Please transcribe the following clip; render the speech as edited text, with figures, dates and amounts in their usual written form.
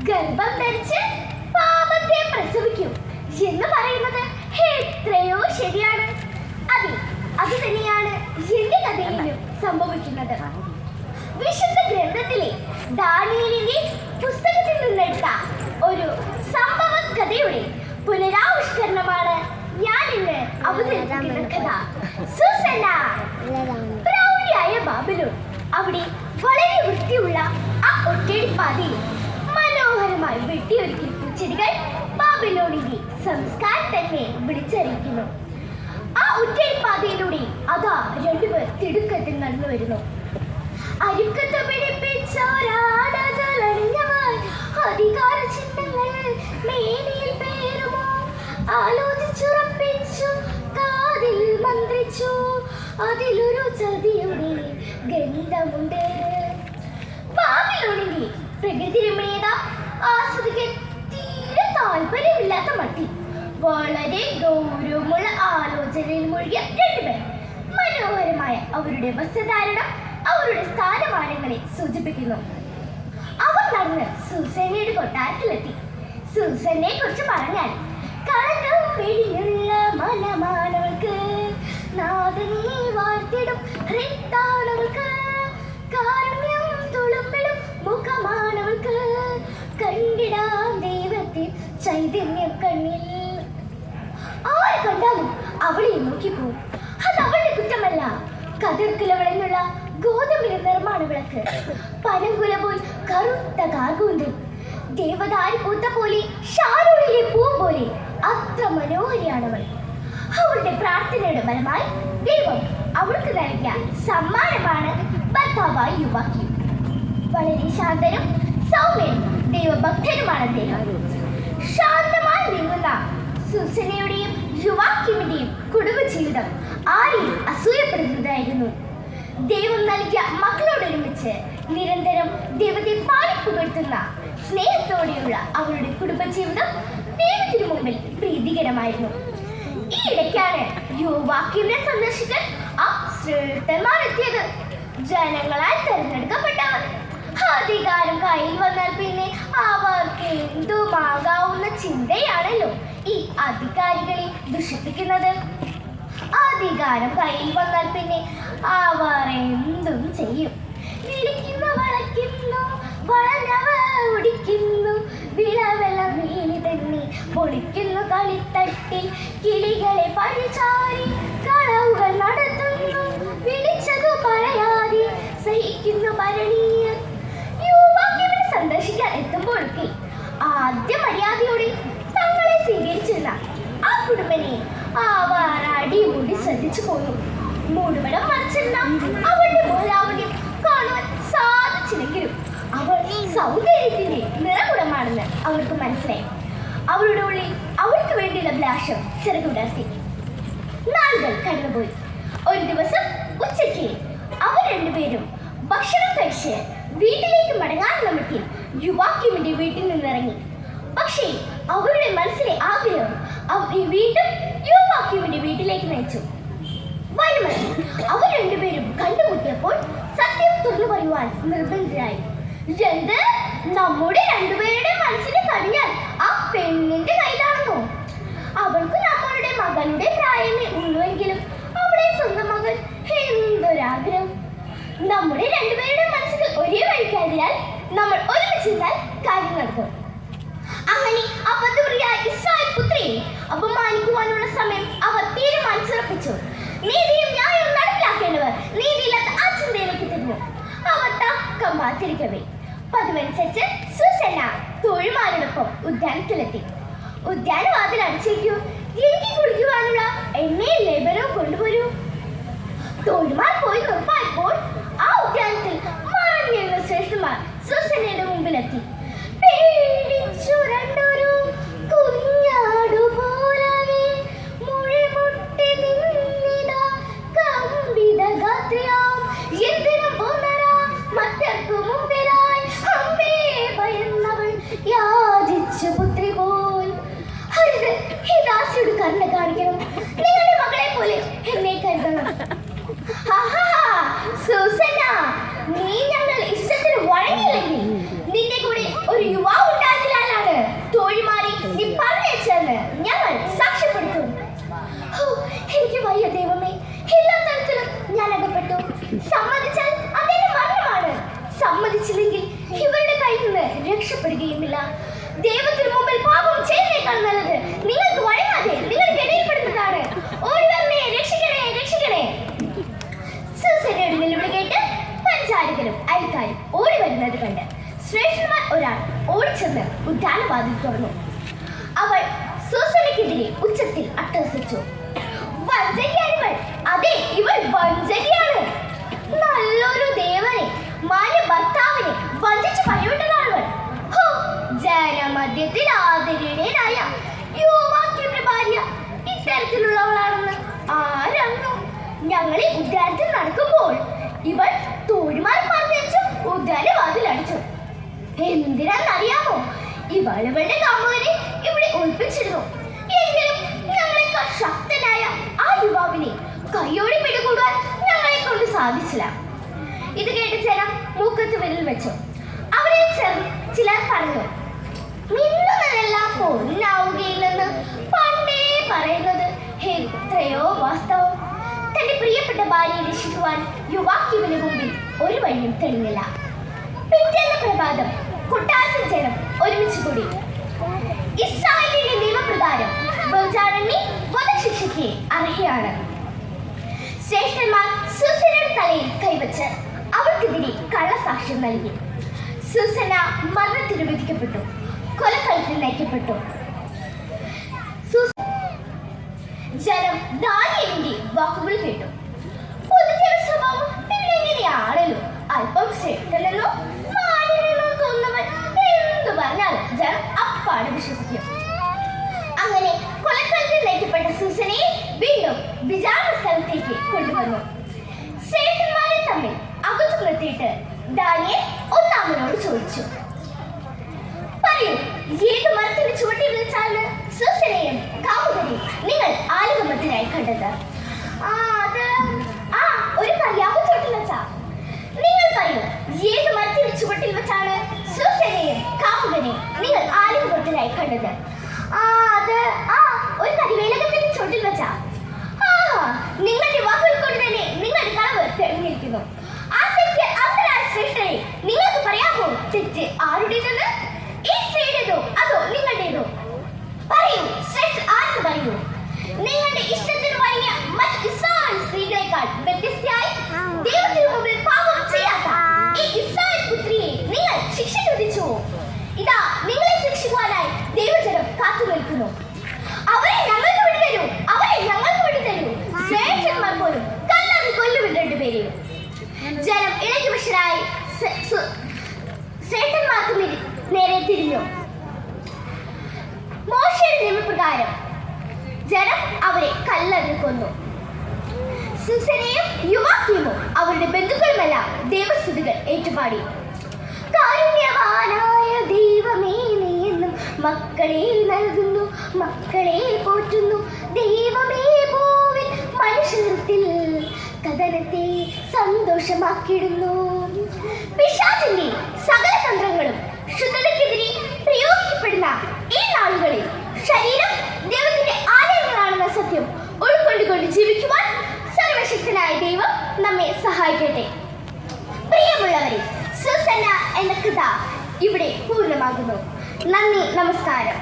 ഗർഭം ധരിച്ച് പാപത്തെ പ്രസവിക്കും എന്ന് പറയുന്നത് എത്രയോ ശരിയാണ്. അതെ, അത് തന്നെയാണ് എന്റെ കഥയിലും സംഭവിക്കുന്നത്. വിശുദ്ധ ഗ്രന്ഥത്തിലെ ദാനിയേലിന്റെ പുസ്തകത്തിൽ നിന്നെടുത്ത ഒരു സംഭവ കഥയുടെ പുനരാവിഷ്കരണമാണ് ഞാൻ ഇന്ന് അവതരിപ്പിക്കുന്ന കഥ. സൂസന്ന. പ്രൗഢിയായ ബാബിലോൺ, അവിടെ വളരെ വൃത്തിയുള്ള ആ ഒറ്റയടിപ്പാതയിൽ മനോഹരമായി വെട്ടിയൊരുക്കിയ പൂച്ചെടികൾ ബാബിലോണിന്റെ സംസ്കാരം തന്നെ വിളിച്ചറിയിക്കുന്നു. ആ ഒറ്റയടിപ്പാതയിലൂടെ അതാ രണ്ടുപേർ തിടുക്കത്തിൽ നടന്നു വരുന്നു. അരുക്കത്ത് പിടിപ്പിച്ചൊരാടകളണിഞ്ഞവർ അധികാര ചിഹ്നങ്ങൾ മേനിയിൽ പേരുമോ ആലോചിച്ചുറപ്പിച്ചു, കാതിൽ മന്ത്രിച്ചു, അതിലൊരു ചതിയുടെ ഗന്ധമുണ്ട്. ബാബിലോണിന്റെ പ്രകൃതി രമണീയത ആസ്വദിക്കാൻ തീരെ താല്പര്യമില്ലാത്ത മട്ടിൽ വളരെ ഗൗരവമുള്ള ആലോചനയിൽ മുഴുകിയ രണ്ടുപേർ മനോഹരമായ അവരുടെ വസ്ത്രധാരണം അവരുടെ സ്ഥാനമാനങ്ങളെ സൂചിപ്പിക്കുന്നു. അവർ നടന്ന് സൂസന്നയുടെ കൊട്ടാരത്തിലെത്തി. സൂസന്നെ കുറിച്ച് പറഞ്ഞാൽ കളങ്കം വെടിഞ്ഞുള്ള മനമാനവൾക്ക്, നാദനീ വാഴ്ത്തിടും ഹൃത്താണവൾക്ക്, കാരുണ്യം തുളുമ്പിടും മുഖമാണവൾക്ക്, കണ്ടിടാം ദൈവത്തിൽ ചൈതന്യം കണ്ണിൽ. ആരെ കണ്ടാലും അവളെ നോക്കിപ്പോവും. അത് അവളുടെ കുറ്റമല്ല. കതിർക്കുല വിളഞ്ഞുള്ള ഗോതമ്പിന്റെ നിറമാണ് വിളക്ക്. പനങ്കുല പോൽ കറുത്ത കാർകൂന്തൽ, ദേവദാരി പൂത്ത പോലെ, ഷാരൂണിലെ പൂ പോലെ അത്ര മനോഹരിയാണവൾ. അവളുടെ പ്രാർത്ഥനയുടെ ഫലമായി ദൈവം അവൾക്ക് നൽകിയ സമ്മാനമാണ് ഭർത്താവായ യുവാക്കി. വളരെ ശാന്തനും സൗമ്യനും ദൈവഭക്തനുമാണ് അദ്ദേഹം. ശാന്തമായി നീങ്ങുന്ന സൂസന്നയുടെയും യുവാക്കിമിന്റെയും കുടുംബജീവിതം ആരെയും അസൂയപ്പെടുന്നതായിരുന്നു. ദൈവം നൽകിയ മക്കളോടൊരുമിച്ച് നിരന്തരം ദൈവത്തെ പാടിപ്പുകഴ്ത്തുന്ന സ്നേഹത്തോടെയുള്ള അവരുടെ കുടുംബജീവിതം ദൈവത്തിനു മുമ്പിൽ പ്രീതികരമായിരുന്നു. ഈ ഇടയ്ക്കാണ് യുവാക്കിമിനെ സന്ദർശിക്കാൻ ആ ശ്രേഷ്ഠന്മാർ എത്തിയത്. ജനങ്ങളാൽ തെരഞ്ഞെടുക്കപ്പെട്ടവർ. അധികാരം കയ്യിൽ വന്നാൽ പിന്നെ അവർക്ക് എന്തുമാകാവുന്ന ചിന്തയാണല്ലോ ഈ അധികാരികളെ ദുഷിപ്പിക്കുന്നത്. അധികാരം കയ്യിൽ വന്നാൽ പിന്നെ അവർ എന്തും ചെയ്യും. വിളിക്കുന്നു, വളയ്ക്കുന്നു, വളഞ്ഞവ ഒടിക്കുന്നു, വിളവെള്ളം വീണി തന്നെ പൊളിക്കുന്നു കളിത്തട്ടിൽ, കിളികളെ പഴിചാരി കളവുകൾ നടത്തുന്നു, വിളിച്ചതു പറയാതെ സഹിക്കുന്നു ഭരണീയർ. യുവാക്കിയവരെ സന്ദർശിക്കാൻ എത്തുമ്പോഴൊക്കെ ആദ്യ മര്യാദയോടെ തങ്ങളെ സ്വീകരിച്ചിരുന്ന ആ കുടുംബനെ അവർ അടിമുടി ശ്രദ്ധിച്ചു പോന്നു. മൂടുപടം മറിച്ചിരുന്ന അവളുടെ മുഖലാവണ്യം കാണുവാൻ സാധിച്ചില്ലെങ്കിലും അവൾ സൗന്ദര്യത്തിന്റെ നിറകുടമാണെന്ന് അവർക്ക് മനസ്സിലായി. അവളുടെ ഉള്ളിൽ അവൾക്ക് വേണ്ടിയുള്ള അഭിലാഷം ചെറുതുടർത്തി. നാളുകൾ കടന്നുപോയി. ഒരു ദിവസം ഉച്ചയ്ക്ക് അവർ രണ്ടുപേരും ഭക്ഷണം കഴിച്ച് വീട്ടിലേക്ക് മടങ്ങാനുള്ള മട്ടിൽ യുവാക്കിമിന്റെ വീട്ടിൽ നിന്നിറങ്ങി. പക്ഷേ അവരുടെ മനസ്സിലെ ആഗ്രഹം അവരെ വീണ്ടും യുവാക്കിമിന്റെ വീട്ടിലേക്ക് നയിച്ചു. വഴിമറി അവർ രണ്ടുപേരും കണ്ടുമുട്ടിയപ്പോൾ സത്യം തുറന്നു പറയുവാൻ നിർബന്ധിതരായി. എന്ത്, നമ്മുടെ രണ്ടുപേരുടെ മനസ്സിന് കടിഞ്ഞാൽ ആ പെണ്ണിന്റെ കയ്യിലാണെന്നോ? അവൾക്ക് നമ്മളുടെ മകളുടെ പ്രായമേ ഉള്ളുവെങ്കിലും അവളെ സ്വന്തം മകൾ എന്തൊരാഗ്രഹം. നമ്മുടെ രണ്ടുപേരുടെ മനസ്സിൽ ഒരേ വഴിക്കായതിനാൽ നമ്മൾ ഒരുമിച്ചിരുന്നാൽ കാര്യം നടക്കും. അങ്ങനെ അപരിചിതയായ ഇസ്രായേൽ പുത്രിയെ അപമാനിക്കുവാനുള്ള സമയം അവർ തീരുമാനിച്ചുറപ്പിച്ചു. നീതിയും ന്യായവും നടപ്പിലാക്കേണ്ടവർ നീതിയില്ലാത്ത ആ ചിന്തയിലേക്ക് തിരിഞ്ഞു. അവർ തക്കം കാത്തിരിക്കവേ പതിവനുസരിച്ച് സൂസന്ന തോഴിമാരോടൊപ്പം ഉദ്യാനത്തിലെത്തി. ഉദ്യാനവാതിൽ അടിച്ചേക്കൂ, എനിക്ക് കുടിക്കുവാനുള്ള എണ്ണയും ലേബനവും കൊണ്ടുവരൂ. തോഴിമാർ പോയി നിർപ്പായപ്പോൾ ആ ഉദ്യാനത്തിൽ മറഞ്ഞിരുന്ന ശ്രേഷ്ഠന്മാർ സൂസന്നയുടെ മുമ്പിലെത്തി. പേടിച്ചു രണ്ടൊരു കുഞ്ഞാടുപോലവേ മുഴിമുട്ടി നിന്നിതാ കമ്പിത ഗാത്രിയാം, എന്തിനും പോന്നരാ മറ്റർക്കു മുമ്പിലായി അമ്പേ ഭയന്നവൾ യാചിച്ചു പുത്രി പോൽ. ഹരിത്, ഈ ദാസിയോട് കരുണ കാണിക്കണം. നിങ്ങളുടെ മകളെ പോലെ എന്നെ കരുതണം. സൂസന്ന, നീ ഞങ്ങൾ ഇഷ്ടത്തിന് വഴങ്ങിയില്ലെങ്കിൽ നിന്റെ കൂടെ ഓടിച്ചെന്ന് ഉദ്യാനവാതിൽ തുറന്നു. അവൾ സൂസനയ്ക്കെതിരെ ഉച്ചത്തിൽ അട്ടഹസിച്ചു. വഞ്ചകിയാണ് ഇവൾ, അതെ ഇവൾ വഞ്ചകിയാണ്. നല്ലൊരു ദേവനെ, മാന്യ ഭർത്താവിനെ വഞ്ചിച്ച് പണിവിട്ടതാണവൾ. ജനമധ്യത്തിൽ ആദരണീയനായ യുവാക്കളുടെ ഭാര്യ ഇത്തരത്തിലുള്ളവളാണെന്ന് ആരറിഞ്ഞു? ഞങ്ങളെ ഉദ്യാനത്തിൽ നടക്കുമ്പോൾ ഇവൾ തോഴിമാർ പറഞ്ഞ് ഉദ്യാനവാതിൽ അടിച്ചു. എന്തിനാന്നറിയാമോ? ഇവളുടെ കാമുകനെ ഇവിടെ ഒളിപ്പിച്ചിരുന്നു. എങ്കിലും ഞങ്ങളെക്കാൾ ശക്തനായ ആ യുവാവിനെ കയ്യോടി പിടികൂടാൻ ഞങ്ങളെ കൊണ്ട് സാധിച്ചില്ല. ഇത് കേട്ട് ജനം മൂക്കത്ത് വിരൽ വെച്ചു. അവരെ ചിലർ പറഞ്ഞു, മിന്നുന്നതെല്ലാം പൊന്നാവുകയില്ലെന്ന് പണ്ടേ പറയുന്നത് എത്രയോ വാസ്തവം. തന്റെ പ്രിയപ്പെട്ട ഭാര്യയെ രക്ഷിക്കുവാൻ യുവാക്യുവിന് മുമ്പിൽ ഒരു വഴിയും തെളിഞ്ഞില്ല. പിറ്റേന്ന് പ്രഭാതം കൊട്ടാരത്തിൽ ജനം ഒരുമിച്ച് കൂടി. ഇസ്രായേലിന്റെ നിയമപ്രകാരം വ്യഭിചാരിണി വധശിക്ഷയ്ക്ക് അർഹയാണ്. ശ്രേഷ്ഠന്മാർ സൂസനയുടെ തലയിൽ കൈവച്ച് അവർക്കെതിരെ കള്ളസാക്ഷ്യം നൽകി. സൂസന മരണത്തിന് വിധിക്കപ്പെട്ടു, കൊലക്കളത്തിൽ നയിക്കപ്പെട്ടു. ജനം ദാനിയേലിന്റെ വാക്കുകൾ കേട്ടു. പൊതുജന സ്വഭാവം എങ്ങനെയാണല്ലോ, അല്പം ശ്രേഷ്ഠനെന്നോ മാന്യനെന്നോ തോന്നുന്നവൻ എന്തു പറഞ്ഞാലും ജനം അപ്പാട് വിശ്വസിക്കും. അങ്ങനെ കൊലക്കളത്തിൽ നയിക്കപ്പെട്ട സൂസനയെ വീണ്ടും വിചാരണ സ്ഥലത്തേക്ക് കൊണ്ടുവന്നു. ശ്രേഷ്ഠന്മാരെ തമ്മിൽ അകത്തു നിർത്തിയിട്ട് ദാനിയേൽ ഒന്നാമനോട് ചോദിച്ചു, പറയൂ, ഏത് മരത്തിന്റെ ചുവട്ടിൽ വെച്ചാണ് സൂസനയും കാമുകനെയും നിങ്ങൾ ആലുകമത്തിനായി കണ്ടത്? ഒരു കല്യാണം ചോട്ടിൽ വെച്ചാ. നിങ്ങൾ പറയൂ, ഏത് മരത്തിന്റെ ചുവട്ടിൽ വെച്ചാണ് സൂസനയും കാമുകനെയും നിങ്ങൾ ആലുകമത്തിനായി കണ്ടത്? ഒരു കരിവേലകത്തിന്റെ ചോട്ടിൽ വെച്ചാ. നിങ്ങളുടെ വാക്കുകൾ കൊണ്ട് തന്നെ നിങ്ങളുടെ കളവ് തെളിഞ്ഞിരിക്കുന്നു. ആ തെറ്റ് അന്തരായ ശ്രേഷ്ഠനെ നിങ്ങൾക്ക് പറയാമോ? തെറ്റ് ആരുടേതെന്ന്? ഈ സ്ത്രീയുടേതോ അതോ നിങ്ങളുടേതോ? പറയൂ, ശ്രേഷ്ഠ ആരെന്ന് പറയൂ. നിങ്ങളുടെ ഇഷ്ടത്തിന് വഴങ്ങിയ മറ്റ് ഇസ്രായേൽ സ്ത്രീകളെക്കാൾ വ്യത്യസ്തയായി ദൈവത്തിന് മുമ്പിൽ പാപം ചെയ്യാത്ത ഈ ഇസ്രായേൽ പുത്രിയെ നിങ്ങൾ ശിക്ഷയ്ക്ക് വിധിച്ചു. ഇതാ നിങ്ങളെ ശിക്ഷിക്കുവാനായി ദൈവജനം കാത്തു നിൽക്കുന്നു. അവരെ ഞങ്ങൾക്ക് വിട്ടുതരൂ, അവരെ ഞങ്ങൾക്ക് വിട്ടുതരൂ. ശ്രേഷ്ഠന്മാർ പോലും കല്ലാതെ കൊല്ലുവിൽ രണ്ടുപേരെയും. ജനം ഇളകിവശരായി ശ്രേഷ്ഠന്മാർക്ക് നേരെ തിരിഞ്ഞു. മോശയുടെ നിയമപ്രകാരം ജനം അവരെ കല്ലെറിഞ്ഞു കൊന്നു. സൂസനയും യുവാക്യുമോ അവരുടെ ബന്ധുക്കളുമെല്ലാം ദൈവസ്തുതികൾ ഏറ്റുപാടി. കാരുണ്യവാനായ ദൈവമേ, നീ എന്നും മക്കളെ നൽകുന്നു, മക്കളെ പോറ്റുന്നു. ദൈവമേ, ഭൂവിൽ മനുഷ്യത്തിൽ കഥനത്തെ സന്തോഷമാക്കിയിടുന്നു. പിശാചിന്റെ സകല തന്ത്രങ്ങളും ശുദ്ധതയ്ക്കെതിരെ പ്രയോഗിക്കപ്പെടുന്ന ഈ നാളുകളിൽ ശരീരം ദൈവത്തിന്റെ ആലയങ്ങളാണെന്ന സത്യം ഉൾക്കൊണ്ടുകൊണ്ട് ജീവിക്കുവാൻ സർവശക്തനായ ദൈവം നമ്മെ സഹായിക്കട്ടെ. പ്രിയമുള്ളവരെ, സൂസന എന്ന കഥ ഇവിടെ പൂർണ്ണമാകുന്നു. നന്ദി, നമസ്കാരം.